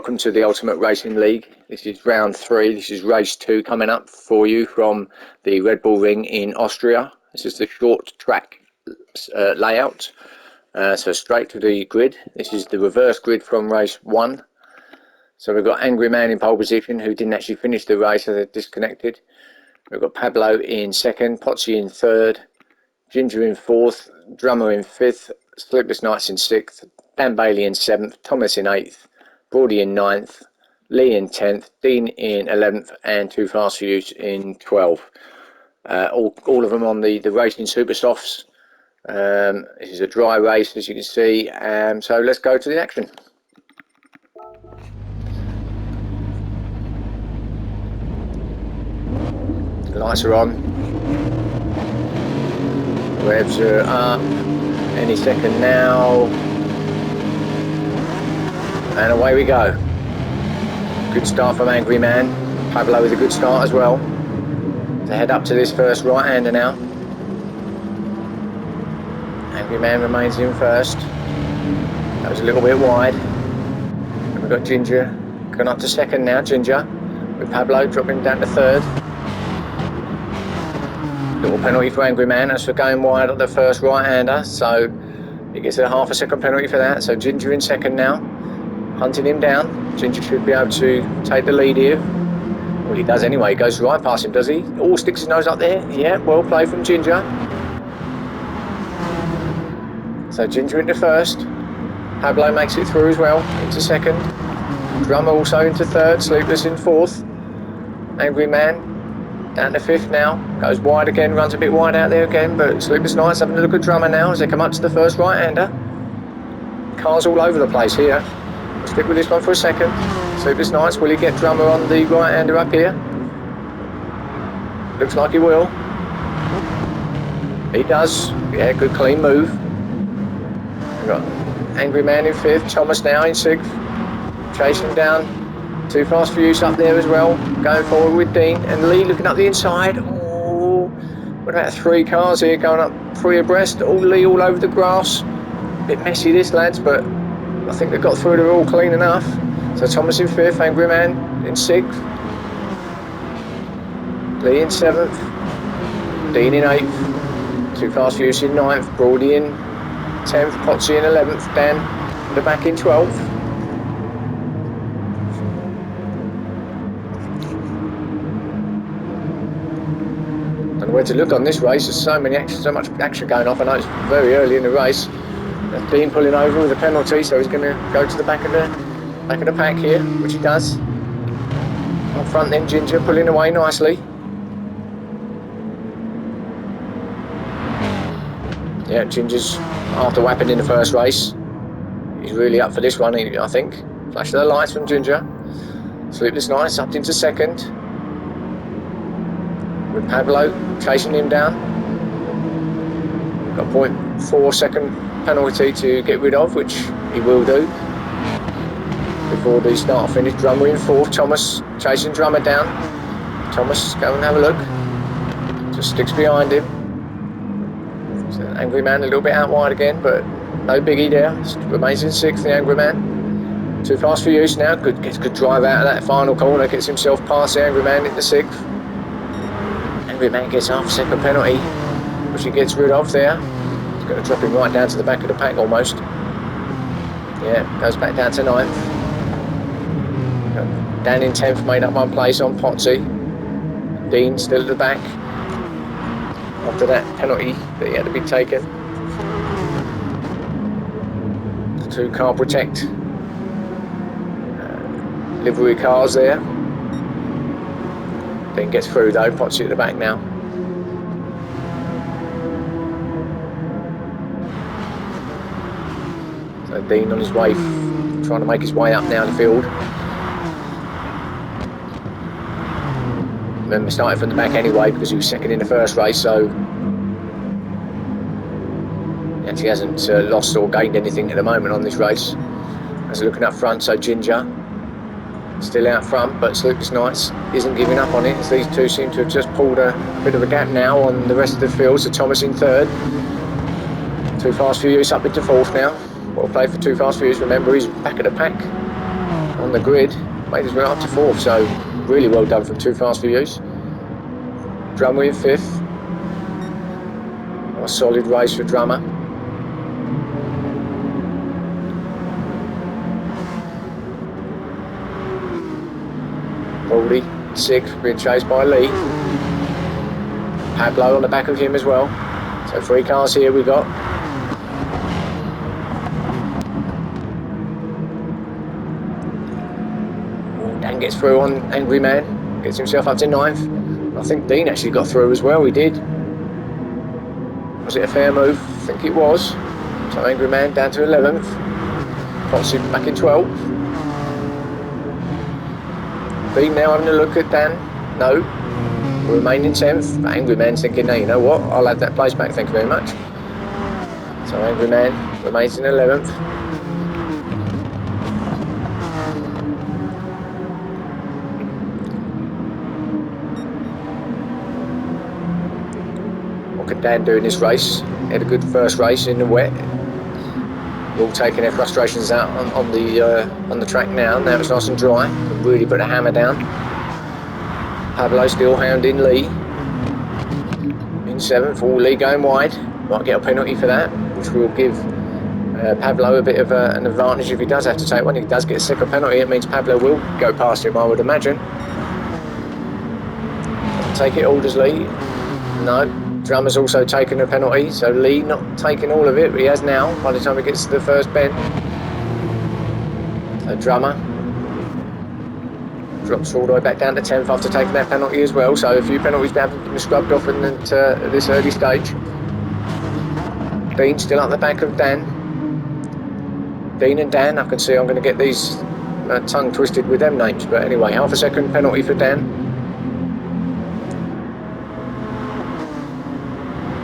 welcome to the Ultimate Racing League. This is round 3. This is race 2 coming up for you from the Redbull ring in Austria. This is the short track layout, so straight to the grid. This is the reverse grid from race 1. So we've got Angry Man in pole position, who didn't actually finish the race, so they're disconnected. We've got Pablo in second, Potsy in third, Ginger in fourth, Drummer in fifth, Sleepless Nights in sixth, Dan Bailey in 7th, Thomas in 8th, Brody in 9th, Lee in 10th, Dean in 11th, and Too Fast For You in 12th. All of them on the Racing Super Softs. This is a dry race, as you can see, so let's go to the action. The lights are on, revs are up, any second now. And away we go. Good start from Angry Man. Pablo with a good start as well. To head up to this first right-hander now. Angry Man remains in first. That was a little bit wide. And we've got Ginger going up to second now. Ginger with Pablo dropping down to third. Little penalty for Angry Man. That's for going wide on the first right-hander. So he gets a half a second penalty for that. So Ginger in second now. Hunting him down. Ginger should be able to take the lead here. Well, he does anyway. He goes right past him, does he? Oh, sticks his nose up there. Yeah, well played from Ginger. So Ginger into first. Pablo makes it through as well, into second. Drummer also into third. Sleepless in fourth. Angry Man down to fifth now. Goes wide again, runs a bit wide out there again, but Sleepless Nights having a look at Drummer now as they come up to the first right-hander. Cars all over the place here. Stick with this one for a second. Sleepless Nights, will he get Drummer on the right-hander up here? Looks like he will. He does. Yeah, good clean move. We've got Angry Man in fifth, Thomas now in sixth. Chasing down. Too Fast For You up there as well. Going forward with Dean and Lee looking up the inside. Oh, what about 3 cars here going up 3 abreast? All Lee all over the grass. Bit messy this, lads, but I think they've got through, they're all clean enough. So Thomas in 5th, Angry Man in 6th, Lee in 7th, Dean in 8th, Too Fast For You in 9th, Brody in 10th, Potsy in 11th, Dan in the back in 12th. Don't know where to look on this race, there's so much action going off. I know it's very early in the race. Dean pulling over with a penalty, so he's going to go to the back of the pack here, which he does. On front then, Ginger pulling away nicely. Yeah, Ginger's after whapping in the first race. He's really up for this one, I think. Flash of the lights from Ginger. Sleepless Nights up into second. With Pablo chasing him down. Got 0.4 second penalty to get rid of, which he will do before the start finish. Drummer in 4th, Thomas chasing Drummer down. Thomas, go and have a look. Just sticks behind him. So Angry Man a little bit out wide again, but no biggie there. Remains in 6th, the Angry Man. Too Fast For You now. Gets good drive out of that final corner. Gets himself past the Angry Man into 6th. Angry Man gets half a second penalty, which he gets rid of there. He's going to drop him right down to the back of the pack almost. Yeah, goes back down to 9th. Dan in 10th, made up one place on Potsy. Dean still at the back after that penalty that he had to be taken. The 2 car protect livery cars there. Dean gets through though, Potsy at the back now. So Dean on his way, trying to make his way up now the field. Remember, started from the back anyway because he was second in the first race, so he actually hasn't lost or gained anything at the moment on this race. As looking up front, so Ginger still out front, but Sleepless Nights isn't giving up on it, as these two seem to have just pulled a bit of a gap now on the rest of the field. So Thomas in 3rd, Too Fast For You up into 4th now. Well played for Too Fast For You. Remember, he's back at the pack on the grid. Made his way up to 4th, so really well done from Too Fast For You's. Drummer in 5th. A solid race for Drummer. Baldy, 6th, being chased by Lee. Pablo on the back of him as well. So 3 cars here we got. Dan gets through on Angry Man, gets himself up to 9th. I think Dean actually got through as well, he did. Was it a fair move? I think it was. So Angry Man down to 11th. Foxy back in 12th. Dean now having a look at Dan. No. Will remain in 10th. Angry Man's thinking, no, you know what? I'll have that place back, thank you very much. So Angry Man remains in 11th. What can Dan do in this race? He had a good first race in the wet. All taking their frustrations out on the track now. Now it's nice and dry. Can really put a hammer down. Pablo still hounding Lee. In 7th. All Lee going wide. Might get a penalty for that, which will give Pablo a bit of an advantage if he does have to take one. If he does get a second penalty, it means Pablo will go past him, I would imagine. Take it all, does Lee? No. Drummer's also taken a penalty, so Lee not taking all of it, but he has now by the time he gets to the first bend. So Drummer drops all the way back down to 10th after taking that penalty as well, so a few penalties have been scrubbed off at this early stage. Dean still up the back of Dan. Dean and Dan, I can see I'm going to get these tongue twisted with them names, but anyway, half a second penalty for Dan.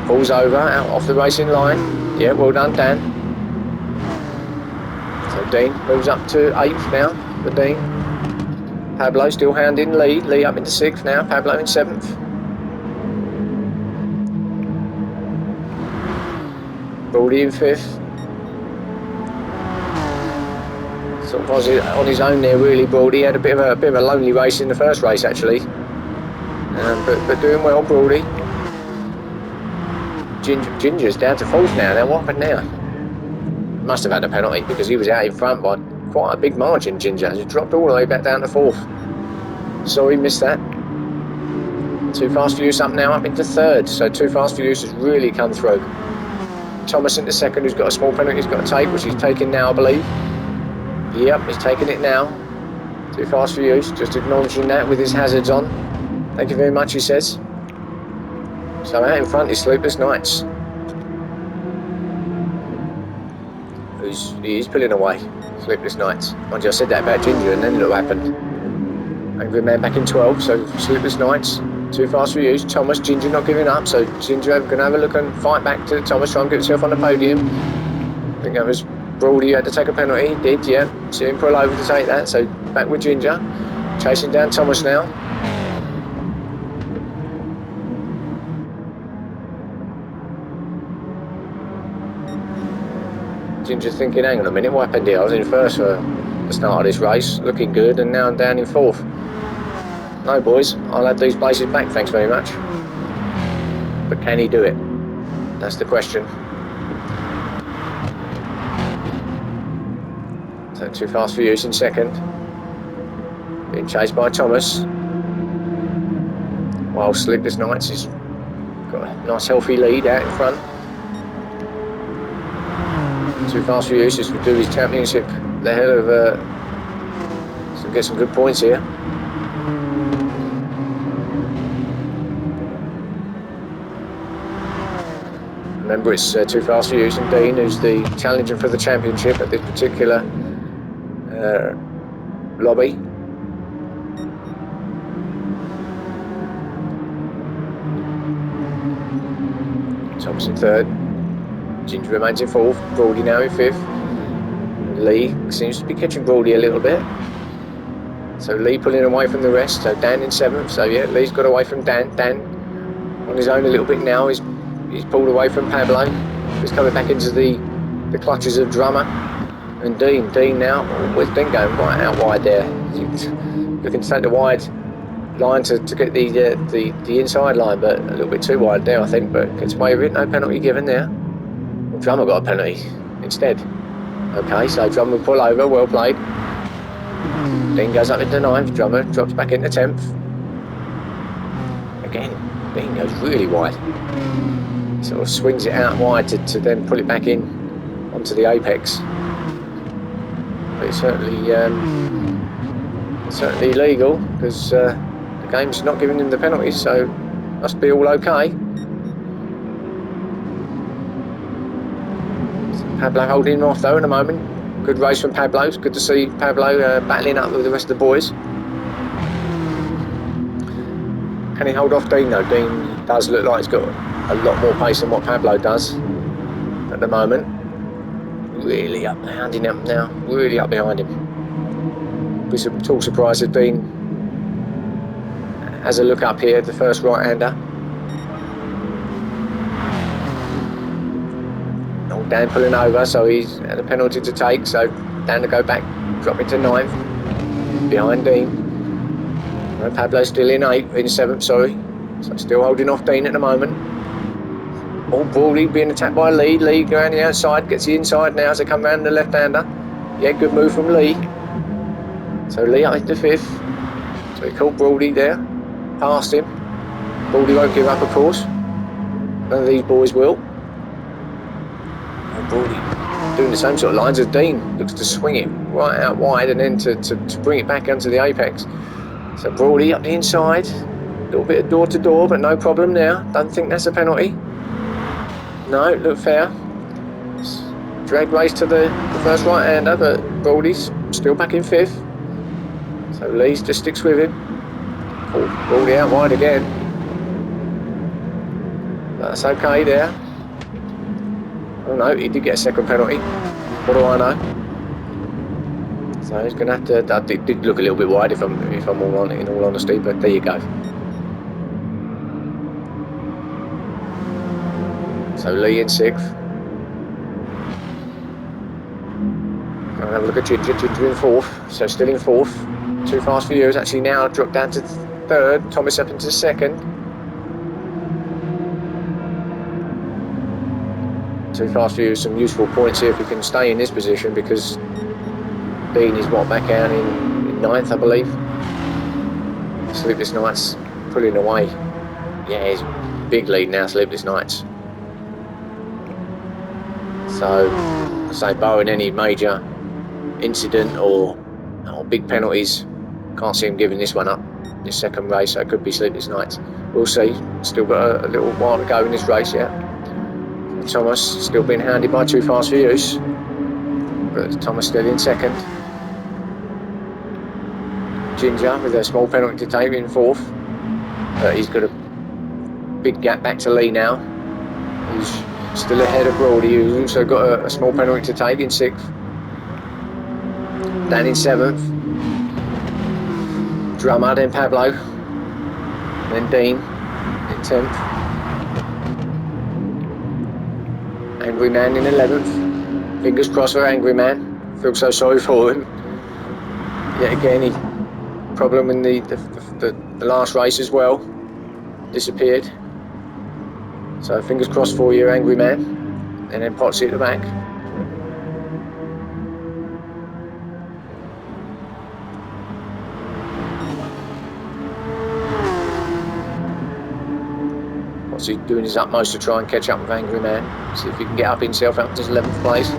Pulls over, out off the racing line. Yeah, well done, Dan. So Dean moves up to 8th now for Dean. Pablo still hounding Lee. Lee up into 6th now. Pablo in 7th. Baldy in 5th. Sort of on his own there, really. Baldy had a bit of a lonely race in the first race, actually. But doing well, Baldy. Ginger's down to 4th now. Now what happened now? Must have had a penalty because he was out in front by quite a big margin. Ginger has dropped all the way back down to 4th. Sorry, missed that. Too Fast For You's up now, up into 3rd. So Too Fast For You's has really come through. Thomas into 2nd, who's got a small penalty he's got to take, which he's taking now, I believe. Yep, he's taking it now. Too Fast For You's, just acknowledging that with his hazards on. Thank you very much, he says. So out in front is Sleepless Nights. He is pulling away. Sleepless Nights. Mind you, I said that about Ginger and then look what happened. Angry Man back in 12, so Sleepless Nights. Too Fast For You's. Thomas, Ginger not giving up, so Ginger going to have a look and fight back to Thomas, try and get himself on the podium. I think that was Brody who had to take a penalty. He did, yeah. See him pull over to take that, so back with Ginger. Chasing down Thomas now. Ginger thinking, hang on a minute, what happened here? I was in 1st for the start of this race, looking good, and now I'm down in 4th. No boys, I'll have these places back, thanks very much. But can he do it? That's the question. So Too Fast For You's in 2nd. Being chased by Thomas. While Sleepless Nights has got a nice healthy lead out in front. Too Fast For You just to do his championship the hell of so get some good points here. Remember, it's Too Fast For You and Dean who's the challenger for the championship at this particular lobby. Thomas in 3rd. Ginger remains in 4th, Brody now in 5th. Lee seems to be catching Brody a little bit. So Lee pulling away from the rest, so Dan in 7th. So yeah, Lee's got away from Dan. Dan on his own a little bit now. He's pulled away from Pablo. He's coming back into the clutches of Drummer. And Dean now, where's Dean going? Right out wide there. Looking to take the wide line to get the inside line, but a little bit too wide there, I think, but gets away with it. No penalty given there. Well, Drummer got a penalty instead. Okay, so Drummer will pull over, well played. Dean goes up into 9th, Drummer drops back into 10th. Again, Dean goes really wide. Sort of swings it out wide to then pull it back in onto the apex. But it's certainly illegal because the game's not giving him the penalties, so must be all okay. Pablo holding him off though in a moment. Good race from Pablo. It's good to see Pablo battling up with the rest of the boys. Can he hold off Dean though? Dean does look like he's got a lot more pace than what Pablo does at the moment. Really up behind him now. Really up behind him. Be at all surprised if Dean has a look up here, the first right-hander. Dan pulling over, so he's had a penalty to take, so Dan to go back, drop into 9th, behind Dean. And Pablo's still in 7th, sorry. So still holding off Dean at the moment. All Brawley being attacked by Lee. Lee going the outside, gets the inside now as they come round the left-hander. Yeah, good move from Lee. So Lee up into 5th. So he caught Brawley there, past him. Brawley won't give up, of course. None of these boys will. Brawley doing the same sort of lines as Dean. Looks to swing it right out wide and then to bring it back onto the apex. So Brawley up the inside. A little bit of door to door, but no problem there. Don't think that's a penalty. No, look fair. Drag race to the first right-hander, but Brawley's still back in 5th. So Lee just sticks with him. Oh, Brawley out wide again. That's okay there. Oh no, he did get a second penalty. What do I know? So he's going to have to. That did look a little bit wide if I'm in all honesty, but there you go. So Lee in 6th. I'll have a look at Ginger. Ginger in 4th, so still in 4th. Too fast for you. It's actually now dropped down to 3rd. Thomas up into 2nd. Too fast for you. Some useful points here if you can stay in this position, because Dean is back down in 9th, I believe. Sleepless Nights pulling away. Yeah, he's big lead now, Sleepless Nights. So, I say, barring any major incident or big penalties, can't see him giving this one up, this second race, so it could be Sleepless Nights. We'll see. Still got a little while to go in this race yet. Thomas still being hounded by Too Fast for Use, but Thomas still in 2nd. Ginger with a small penalty to take in 4th, but he's got a big gap back to Lee now. He's still ahead of Brawley, who's also got a small penalty to take in 6th. Dan in 7th. Drummer, then Pablo, then Dean in 10th. Angry Man in 11th. Fingers crossed for Angry Man. Feel so sorry for him. Yet again, he problem in the last race as well. Disappeared. So fingers crossed for you, Angry Man. And then Potsy at the back. Potsy doing his utmost to try and catch up with Angry Man. See if he can get up himself up to his 11th place.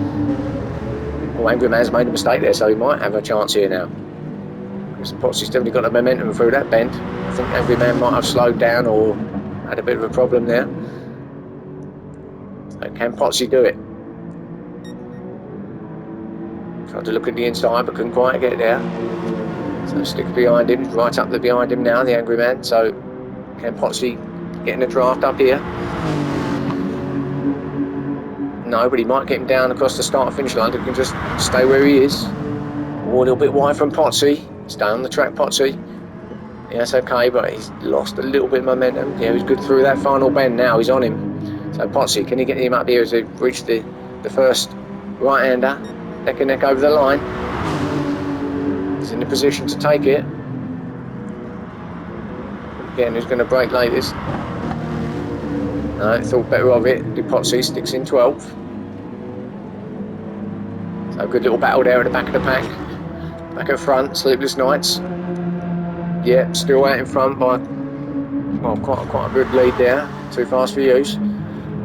Well, Angry Man's made a mistake there, so he might have a chance here now. Because Potsy's definitely got the momentum through that bend. I think Angry Man might have slowed down or had a bit of a problem there. So can Potsy do it? Tried to look at the inside but couldn't quite get there. So sticks behind him, right up behind him now, the Angry Man. So can Potsy get in the draft up here? No, but he might get him down across the start-finish line. He can just stay where he is. Oh, a little bit wide from Potsy. Stay on the track, Potsy. Yeah, that's okay, but he's lost a little bit of momentum. Yeah, he's good through that final bend now. He's on him. So Potsy, can he get him up here as he reached the first right-hander? neck and neck over the line. He's in the position to take it. Again, who's going to break latest? No, thought better of it. Depotsy sticks in 12th. So good little battle there at the back of the pack. Back at front, Sleepless Nights. Yeah, still out in front by, well, quite a good lead there. Too Fast For You's.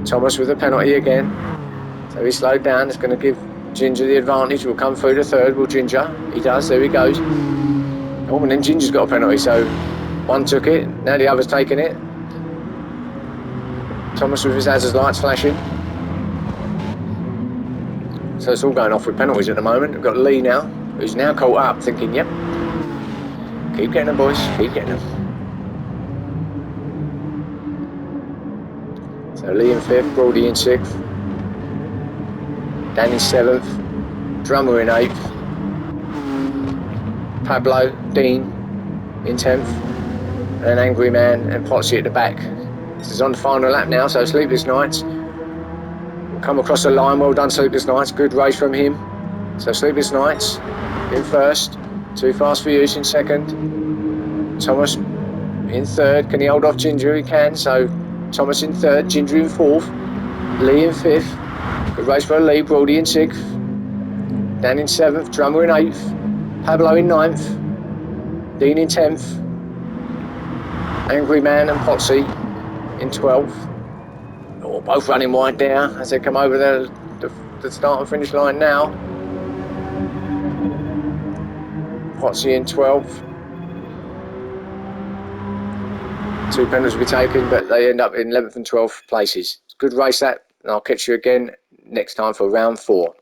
Thomas with a penalty again. So he slowed down. It's going to give Ginger the advantage. Will come through the third. Will Ginger? He does. There he goes. Oh, and then Ginger's got a penalty. So one took it. Now the other's taking it. Thomas with his hazard lights flashing. So it's all going off with penalties at the moment. We've got Lee now, who's now caught up, thinking, yep, keep getting them, boys, keep getting them. So Lee in 5th, Brody in 6th, Dan in 7th, Drummer in 8th, Pablo, Dean in 10th, and Angry Man and Potsy at the back. This is on the final lap now, so Sleepless Nights will come across the line. Well done, Sleepless Nights, good race from him. So Sleepless Nights in 1st, Too Fast For You in 2nd, Thomas in 3rd. Can he hold off Ginger? He can. So Thomas in 3rd, Ginger in 4th, Lee in 5th. Good race for Lee. Brody in 6th, Dan in 7th, Drummer in 8th, Pablo in 9th, Dean in 10th, Angry Man and Potsy in 12th. Oh, both running wide there as they come over the start and finish line now. Potsy in 12th. 2 penalties will be taken, but they end up in 11th and 12th places. It's a good race that, and I'll catch you again next time for round 4.